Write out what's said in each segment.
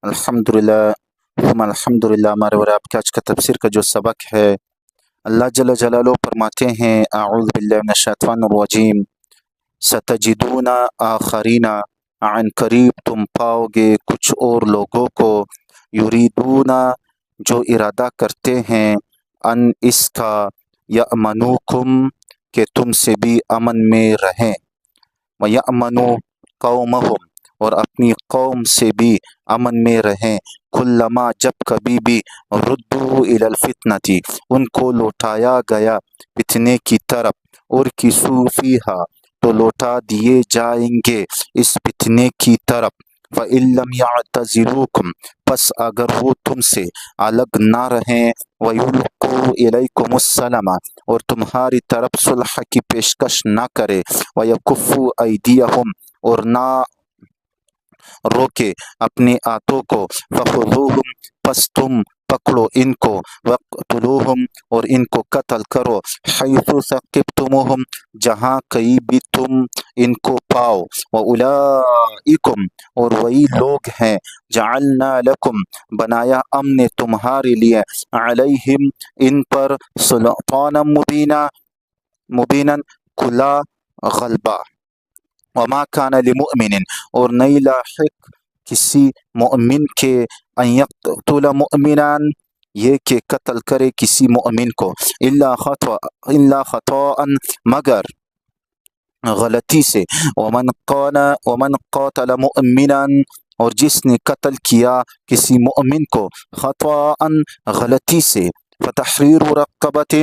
الحمدللہ ثم الحمدللہ۔ ہمارے اور آپ کے آج کا تفسیر کا جو سبق ہے، اللہ جل جلالہ فرماتے ہیں اعوذ باللہ من الشیطان الرجیم، ستجدون آخرین، عن قریب تم پاؤ گے کچھ اور لوگوں کو، یریدون جو ارادہ کرتے ہیں، ان اس کا، یأمنوکم کہ تم سے بھی امن میں رہیں، وَيَأْمَنُوا قَوْمَهُمْ اور اپنی قوم سے بھی امن میں رہیں، کلما جب کبھی بھی ردو الی الفتنتی ان کو لوٹایا گیا فتنے کی طرف، اور کسو فیہا تو لوٹا دیے جائیں گے اس فتنے کی طرف، فَإِن لَّمْ يَعْتَزِلُوكُمْ پس اگر وہ تم سے الگ نہ رہیں، وَيُلْقُوا إِلَيْكُمُ السَّلَمَ اور تمہاری طرف صلح کی پیشکش نہ کرے، وَيَكُفُّوا أَيْدِيَهُمْ اور نہ روکے اپنے ہاتھوں کو، فَخُذُوهُمْ پس تم پکڑو ان کو، وَاقْتُلُوهُمْ اور ان کو قتل کرو، حَيْثُ ثَقِفْتُمُوهُمْ جہاں کہیں بھی تم ان کو پاؤ، وَأُولَئِكُمْ اور وہی لوگ ہیں، جَعَلْنَا لَكُمْ بنایا ہم نے تمہارے لیے، عَلَيْهِمْ ان پر، سُلْطَانًا مبیناً کھلا غلبہ، وما کان لمؤمن اور نہیں لاحق کسی مؤمن کے، ان یقتل مؤمنا یہ کہ قتل کرے کسی مؤمن کو، الا خطأ مگر غلطی سے، ومن قاتل مؤمنا اور جس نے قتل کیا کسی مؤمن کو خطأ غلطی سے، فتحریر رقبۃ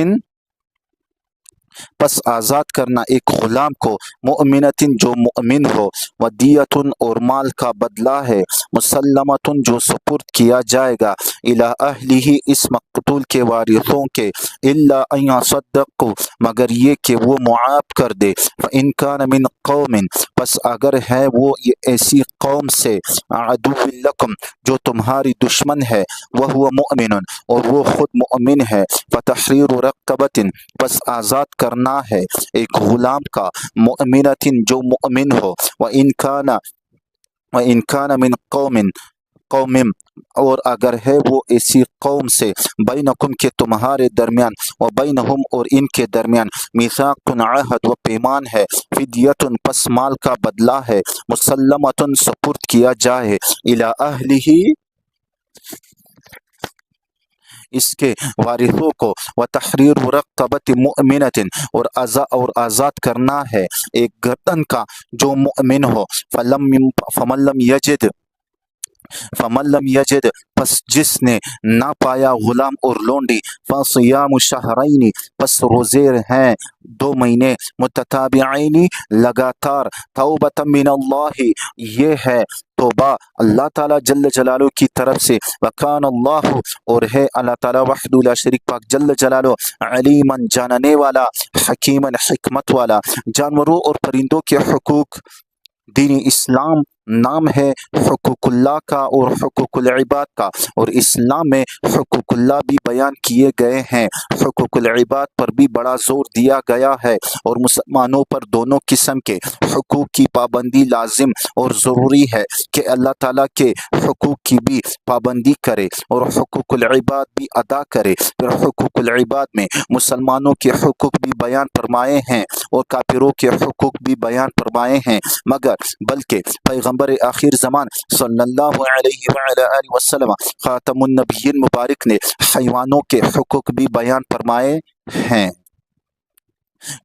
پس آزاد کرنا ایک غلام کو، مؤمنۃ جو مؤمن ہو، ودیۃ اور مال کا بدلہ ہے، مسلمۃ جو سپرد کیا جائے گا، الی اہلہ اس مقتول کے وارثوں کے، الا ان یصدقوا مگر یہ کہ وہ معاف کر دے، فإن کان من قوم پس اگر ہے وہ ایسی قوم سے، عدو لکم جو تمہاری دشمن ہے، وہو مؤمن اور وہ خود مؤمن ہے، فتحریر رقبۃ پس آزاد کرنا ہے ایک غلام کا، مؤمنۃ جو مؤمن ہو، وَإِن كَانَ مِن قوم اور اگر ہے وہ ایسی قوم سے، بینکم کے تمہارے درمیان، وبینہم اور ان کے درمیان، میثاق عہد و پیمان ہے، فدیۃ پس مال کا بدلہ ہے، مسلمۃ سپرد کیا جائے، الی اہلہ اس کے وارثوں کو، وتحریر رقبۃ مؤمنۃ اور آزاد کرنا ہے ایک گردن کا جو مؤمن ہو، فمن لم یجد پس جس نے نہ پایا غلام اور لونڈی، فصیام شہرین پس روزے ہیں 2 مہینے، متتابعین لگاتار، توبۃ من اللہ یہ ہے توبہ اللہ تعالیٰ جل جلالہ کی طرف سے، وکان اللہ اور ہے اللہ تعالیٰ وحدہ لا شریک پاک جل جلالہ، علیما جاننے والا، حکیما حکمت والا۔ جانوروں اور پرندوں کے حقوق، دین اسلام نام ہے حقوق اللہ کا اور حقوق العباد کا، اور اسلام میں حقوق اللہ بھی بیان کیے گئے ہیں، حقوق العباد پر بھی بڑا زور دیا گیا ہے، اور مسلمانوں پر دونوں قسم کے حقوق کی پابندی لازم اور ضروری ہے کہ اللہ تعالیٰ کے حقوق کی بھی پابندی کرے اور حقوق العباد بھی ادا کرے۔ پھر حقوق العباد میں مسلمانوں کے حقوق بھی بیان فرمائے ہیں اور کافروں کے حقوق بھی بیان فرمائے ہیں، مگر بلکہ پیغمبر آخر زمان صلی اللہ علیہ وآلہ وسلم خاتم النبیین مبارک نے حیوانوں کے حقوق بھی بیان فرمائے ہیں۔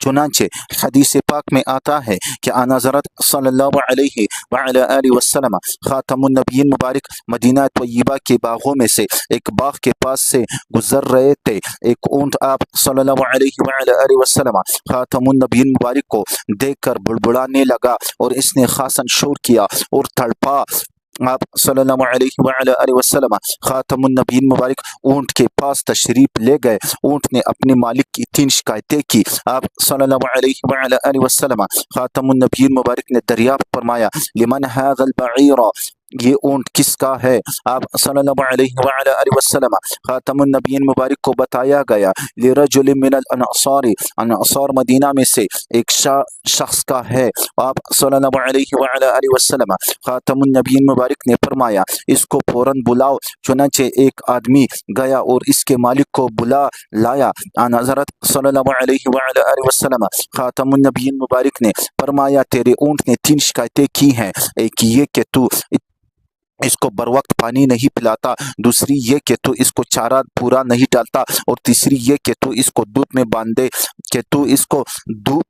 چنانچہ حدیث پاک میں آتا ہے کہ آن حضرت صلی اللہ علیہ وآلہ وسلم خاتم النبیین مبارک مدینہ طیبہ کے باغوں میں سے ایک باغ کے پاس سے گزر رہے تھے، ایک اونٹ آپ صلی اللہ علیہ وآلہ وسلم خاتم النبیین مبارک کو دیکھ کر بڑبڑانے لگا، اور اس نے خاصاً شور کیا اور تڑپا۔ آپ صلی اللہ علیہ وآلہ وسلم خاتم النبیین مبارک اونٹ کے پاس تشریف لے گئے، اونٹ نے اپنے مالک کی 3 شکایتیں کی، آپ صلی اللہ علیہ وآلہ وسلم خاتم النبیین مبارک نے دریافت فرمایا، لمن هذا البعیر یہ اونٹ کس کا ہے؟ آپ صلی اللہ علیہ وسلم خاتم النبیین مبارک کو بتایا گیا لرجل من الانصار، انصار مدینہ میں سے ایک شخص کا ہے۔ آپ صلی اللہ علیہ وسلم خاتم النبیین مبارک نے فرمایا اس کو فوراً بلاؤ۔ چنانچہ ایک آدمی گیا اور اس کے مالک کو بلا لایا۔ حضرت صلی اللہ علیہ وسلم خاتم النبیین مبارک نے فرمایا تیرے اونٹ نے 3 شکایتیں کی ہیں، ایک یہ کہ تو اس کو بر وقت پانی نہیں پلاتا، دوسری یہ کہ تو اس کو چارہ پورا نہیں ڈالتا، اور تیسری یہ کہ تو اس کو دودھ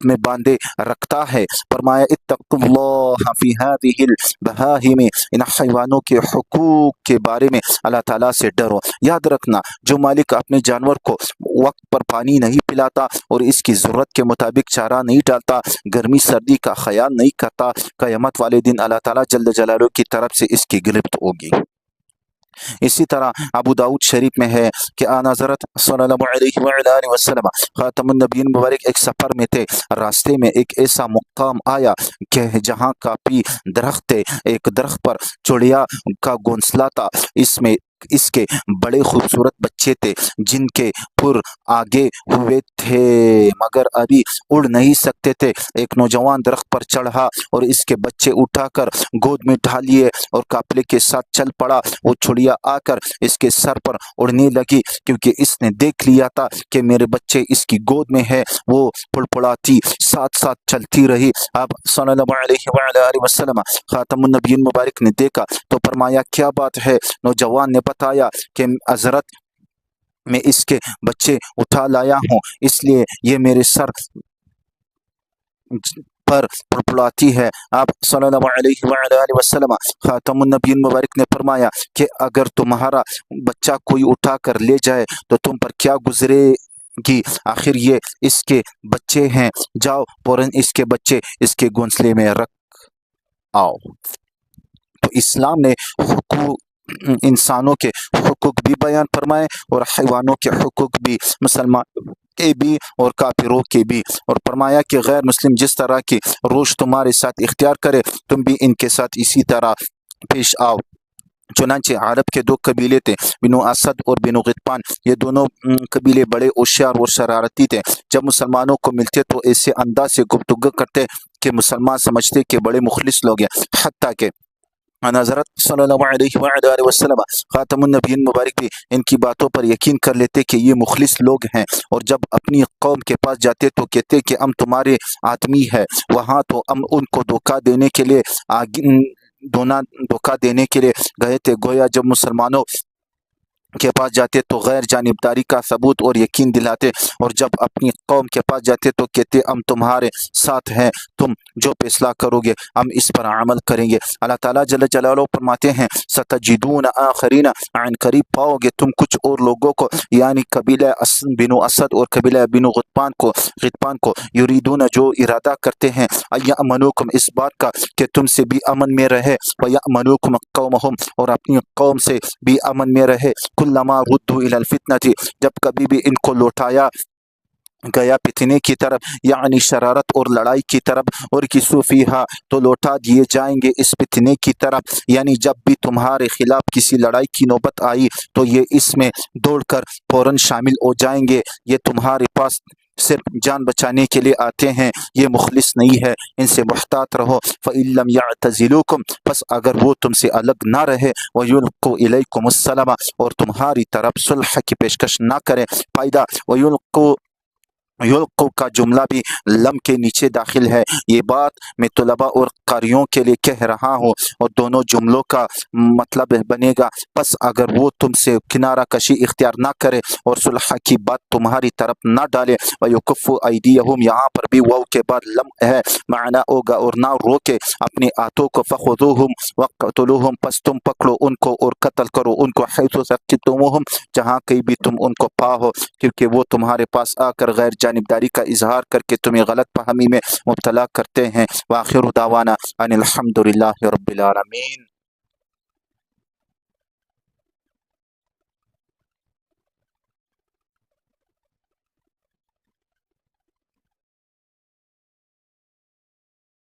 میں باندھے رکھتا ہے۔ فرمایا اتقوا اللہ فی ہذہ البہائم، ان حیوانوں کے حقوق کے بارے میں اللہ تعالیٰ سے ڈرو۔ یاد رکھنا جو مالک اپنے جانور کو وقت پر پانی نہیں پلاتا اور اس کی ضرورت کے مطابق چارہ نہیں ڈالتا، گرمی سردی کا خیال نہیں کرتا، قیامت والے دن اللہ تعالیٰ جل جلالہ کی طرف سے اس کی گرفت ہوگی۔ اسی طرح ابو داؤد شریف میں ہے کہ آن حضرت صلی اللہ علیہ وسلم خاتم النبیین مبارک ایک سفر میں تھے، راستے میں ایک ایسا مقام آیا کہ جہاں کافی درخت تھے، ایک درخت پر چڑیا کا گھونسلہ تھا، اس کے بڑے خوبصورت بچے تھے جن کے پر آگے ہوئے تھے مگر ابھی اڑ نہیں سکتے تھے۔ ایک نوجوان درخت پر چڑھا اور اس کے بچے اٹھا کر گود میں ڈال لیے اور قافلے کے ساتھ چل پڑا۔ وہ چڑیا آ کر اس کے سر پر اڑنے لگی، کیونکہ اس نے دیکھ لیا تھا کہ میرے بچے اس کی گود میں ہے۔ وہ پڑپڑاتی ساتھ ساتھ چلتی رہی۔ آپ صلی اللہ علیہ وسلم خاتم النبیین مبارک نے دیکھا تو فرمایا کیا بات ہے؟ نوجوان نے بتایا کہ حضرت میں اس کے بچے اٹھا لایا ہوں، اس لیے یہ میرے سر پر پڑپڑاتی ہے۔ آپ صلی اللہ علیہ وسلم خاتم النبیین مبارک نے فرمایا کہ اگر تمہارا بچہ کوئی اٹھا کر لے جائے تو تم پر کیا گزرے گی؟ آخر یہ اس کے بچے ہیں، جاؤ فوراً اس کے بچے اس کے گھونسلے میں رکھ آؤ۔ تو اسلام نے انسانوں کے حقوق بھی بیان فرمائے اور حیوانوں کے حقوق بھی، مسلمان کے بھی اور کافروں کے بھی، اور فرمایا کہ غیر مسلم جس طرح کی روش تمہارے ساتھ اختیار کرے تم بھی ان کے ساتھ اسی طرح پیش آؤ۔ چنانچہ عرب کے 2 قبیلے تھے، بنو اسد اور بنو غطفان۔ یہ دونوں قبیلے بڑے ہوشیار اور شرارتی تھے۔ جب مسلمانوں کو ملتے تو ایسے انداز سے گفتگو کرتے کہ مسلمان سمجھتے کہ بڑے مخلص لوگ ہیں، حتیٰ کہ حضرت صلی اللہ علیہ وسلم خاتم النبیین مبارک بھی ان کی باتوں پر یقین کر لیتے کہ یہ مخلص لوگ ہیں، اور جب اپنی قوم کے پاس جاتے تو کہتے کہ ہم تمہارے آدمی ہے، وہاں تو ہم ان کو دھوکہ دینے کے لیے گئے تھے۔ گویا جب مسلمانوں کے پاس جاتے تو غیر جانبداری کا ثبوت اور یقین دلاتے، اور جب اپنی قوم کے پاس جاتے تو کہتے ہم تمہارے ساتھ ہیں، تم جو فیصلہ کرو گے ہم اس پر عمل کریں گے۔ اللہ تعالیٰ جل جلالہ فرماتے ہیں ستجدون آخرین، عن قریب پاؤ گے تم کچھ اور لوگوں کو، یعنی قبیلہ بنو اسد اور قبیلہ بنو غطفان کو یریدون جو ارادہ کرتے ہیں ایامنوکم اس بات کا کہ تم سے بھی امن میں رہے، ویامنوکم قومہم اور اپنی قوم سے بھی امن میں رہے، کلما ردوا الی الفتنۃ جب کبھی بھی ان کو لوٹایا گیا فتنے کی طرف، یعنی شرارت اور لڑائی کی طرف، اور کسو فیہا تو لوٹا دیے جائیں گے اس فتنے کی طرف، یعنی جب بھی تمہارے خلاف کسی لڑائی کی نوبت آئی تو یہ اس میں دوڑ کر فوراً شامل ہو جائیں گے۔ یہ تمہارے پاس صرف جان بچانے کے لیے آتے ہیں، یہ مخلص نہیں ہے، ان سے محتاط رہو۔ فَإِن لَّمْ يَعْتَزِلُوكُمْ پس اگر وہ تم سے الگ نہ رہے، وَيُلْقُوا إِلَيْكُمُ السَّلَامَ اور تمہاری طرف صلح کی پیشکش نہ کرے، فائدہ یلقو کا جملہ بھی لم کے نیچے داخل ہے۔ یہ بات میں طلباء اور قاریوں کے لیے کہہ رہا ہوں، اور دونوں جملوں کا مطلب بنے گا پس اگر وہ تم سے کنارہ کشی اختیار نہ کرے اور صلح کی بات تمہاری طرف نہ ڈالے، وَيُكُفُّ أَيْدِيَهُمْ یہاں پر بھی واو کے بعد لم ہے، معنی ہوگا اور نہ روکے اپنے ہاتھوں کو، فَخُذُوهُمْ وَاقْتُلُوهُمْ پس تم پکڑو ان کو اور قتل کرو ان کو، حیث ثقفتموہم جہاں کہیں بھی تم ان کو پاؤ، کیونکہ وہ تمہارے پاس آ کر غیر جانبداری کا اظہار کر کے تمہیں غلط فہمی میں مبتلا کرتے ہیں۔ وآخر دعوانا ان الحمد للہ رب العالمین۔